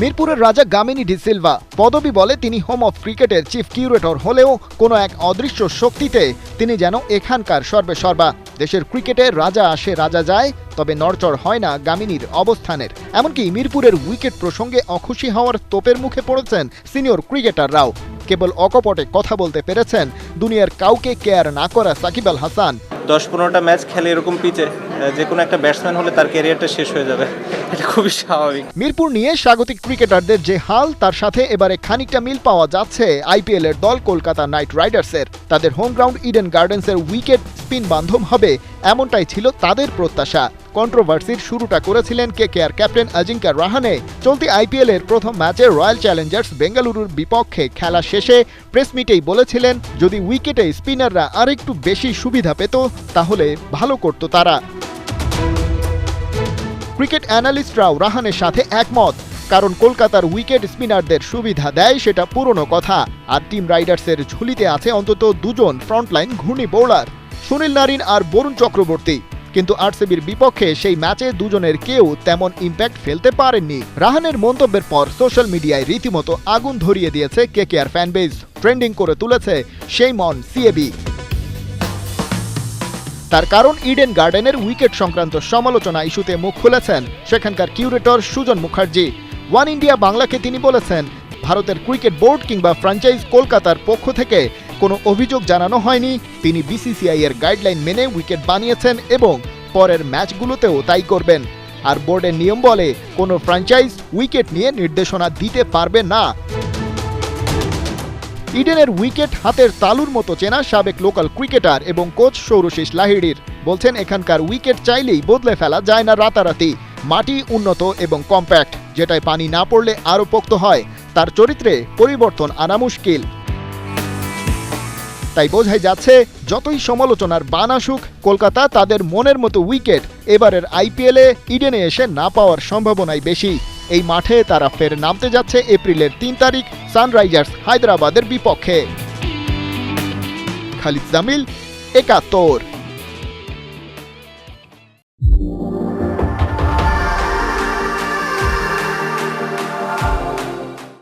মিরপুরের রাজা Gamini D Silva পদবি বলে তিনি হোম অফ ক্রিকেটের চিফ কিউরেটর হলেও কোনো এক অদৃশ্য শক্তিতে তিনি যেন এখানকার সর্বেসর্বা। দেশের ক্রিকেটে রাজা আসে রাজা যায়, তবে নড়চড় হয় না গামিনীর অবস্থানের। এমনকি মিরপুরের উইকেট প্রসঙ্গে অখুশি হওয়ার তোপের মুখে পড়েছেন সিনিয়র ক্রিকেটাররাও। কেবল অকপটে কথা বলতে পেরেছেন দুনিয়ার কাউকে কেয়ার না করা সাকিব আল হাসান। 10-15টা ম্যাচ খেলে এরকম পিচে যে কোনো একটা ব্যাটসম্যান হলে তার ক্যারিয়ারটা শেষ হয়ে যাবে, এটা খুবই স্বাভাবিক। মিরপুর নিয়ে স্বাগতিক ক্রিকেটারদের যে হাল, তার সাথে এবারে খানিকটা মিল পাওয়া যাচ্ছে আইপিএল এর দল কলকাতা নাইট রাইডার্সের। তাদের হোম গ্রাউন্ড ইডেন গার্ডেন্সের উইকেট স্পিন বান্ধব হবে, এমনটাই ছিল তাদের প্রত্যাশা। কন্ট্রোভার্সির শুরুটা করেছিলেন কেকেআর ক্যাপ্টেন অজিঙ্কা রাহানে। চলতি আইপিএল এর প্রথম ম্যাচে রয়্যাল চ্যালেঞ্জার্স বেঙ্গালুরুর বিপক্ষে খেলা শেষে প্রেস মিটেই বলেছিলেন, যদি উইকেটে স্পিনাররা আরেকটু বেশি সুবিধা পেত তাহলে ভালো করত তারা। ক্রিকেট অ্যানালিস্টরাও রাহানের সাথে একমত, কারণ কলকাতার উইকেট স্পিনারদের সুবিধা দেয় সেটা পুরনো কথা। আর টিম রাইডার্সের ঝুলিতে আছে অন্তত দুজন ফ্রন্টলাইন ঘূর্ণি বোলার, সুনীল নারিন আর বরুণ চক্রবর্তী। কিন্তু আরসিবির বিপক্ষে সেই ম্যাচে দুজনের কেউ তেমন ইম্প্যাক্ট ফেলতে পারেননি। রাহানের মন্তব্যের পর সোশ্যাল মিডিয়ায় রীতিমতো আগুন ধরিয়ে দিয়েছে কেকেআর ফ্যানবেজ। ট্রেন্ডিং করে তুলেছে শেম অন সিএবি। তার কারণ ইডেন গার্ডেনের উইকেট সংক্রান্ত সমালোচনা ইস্যুতে মুখ খুলেছেন সেখানকার curator Sujan Mukherjee. One India বাংলাকে তিনি বলেছেন, ভারতের ক্রিকেট বোর্ড কিংবা ফ্র্যাঞ্চাইজ কলকাতার পক্ষ থেকে কোনো অভিযোগ জানানো হয়নি। তিনি বিসিসিআই এর গাইডলাইন মেনে উইকেট বানিয়েছেন এবং পরের ম্যাচগুলোতেও তাই করবেন। আর বোর্ডের নিয়ম বলে কোনো ফ্র্যাঞ্চাইজ উইকেট নিয়ে নির্দেশনা দিতে পারবে না। ইডেনের উইকেট হাতের তালুর মতো চেনা সাবেক লোকাল ক্রিকেটার এবং কোচ সৌরশিস লাহিড়ির বলছেন, এখানকার উইকেট চাইলেই বদলে ফেলা যায় না রাতারাতি। মাটি উন্নত এবং কম্প্যাক্ট, যেটায় পানি না পড়লে আরও পোক্ত হয়। তার চরিত্রে পরিবর্তন আনা মুশকিল। তাই বোঝাই যাচ্ছে, যতই সমালোচনার বান আসুক, কলকাতা তাদের মনের মতো উইকেট এবারের আইপিএলে ইডেনে এসে না পাওয়ার সম্ভাবনাই বেশি। এই মাঠে তারা ফের নামতে যাচ্ছে এপ্রিলের 3 তারিখ সানরাইজার্স হায়দ্রাবাদের বিপক্ষে। খালিদ জামিল, 71।